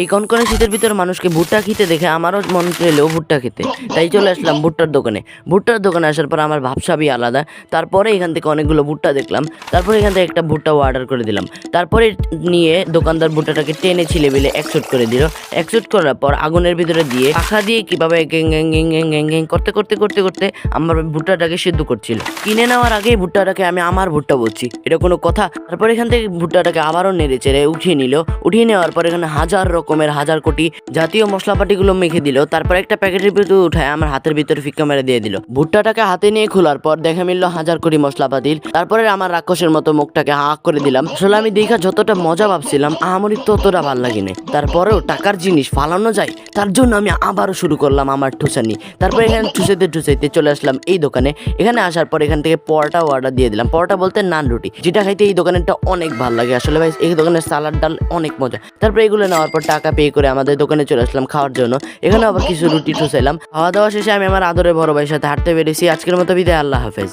এই কনকনে শীতের ভিতর মানুষকে ভুট্টা খেতে দেখে আমারও মন চাইলো ভুট্টা খেতে, তাই চলে আসলাম ভুট্টার দোকানে। ভুট্টার দোকানে আসার পর আমার ভাবসাবই আলাদা। তারপরে এখান থেকে অনেকগুলো ভুট্টা দেখলাম, তারপরে এখান থেকে একটা ভুট্টাও অর্ডার করে দিলাম। তারপরে নিয়ে দোকানদার ভুট্টাটাকে টেনে ছিলে বেলে একশোট করে দিল। একশোট করার পর আগুনের ভিতরে দিয়ে পাখা দিয়ে কিভাবে gang gang gang gang gang gang করতে করতে করতে করতে আমার ভুট্টাটাকে সিদ্ধ করছিল। কিনে নেওয়ার আগেই ভুট্টাটাকে আমি আমার ভুট্টা বলছি, এটা কোনো কথা? তারপর এখান থেকে ভুট্টাটাকে আবারও নেড়ে চেড়ে উঠিয়ে নিল। উঠিয়ে নেওয়ার পর এখানে হাজার রকমের হাজার কোটি জাতীয় মশলাপাতিগুলো মেখে দিল। তারপর একটা প্যাকেটের ভিতরে উঠায় আমার হাতের ভিতরে ফিক্কা মেরে দিয়ে দিল। ভুট্টাটাকে হাতে নিয়ে খোলার পর দেখা মিলল হাজার কোটি মশলাপাতির। তারপরে আমার রাক্ষসের মতো মুখটাকে হা করে দিলাম। আসলে আমি দেখা যতটা মজা ভাবছিলাম আমারই ততটা ভাল লাগেনি। তারপরেও টাকার জিনিস ফালানো যায়, তার জন্য আমি আবারও শুরু করলাম আমার ঠুসানি। তারপর এখানে ঠুসাইতে ঠুসাইতে চলে আসলাম এই দোকানে। এখানে আসার পর এখান থেকে পরোটা অর্ডার দিয়ে দিলাম। পরোটা বলতে নান রুটি, যেটা খাইতে এই দোকানেরটা অনেক ভালো লাগে। আসলে ভাই এই দোকানের সালাড ডাল অনেক মজা। তারপর এগুলো নেওয়ার পর টাকা পে করে আমাদের দোকানে চলে আসলাম খাওয়ার জন্য। এখানে আবার কিছু রুটি ঠুসাইলাম। খাওয়া দাওয়া শেষে আমি আমার আদরের বড় ভাইয়ের সাথে হাঁটতে পেরেছি। আজকের মতো বিদায়, আল্লাহ হাফেজ।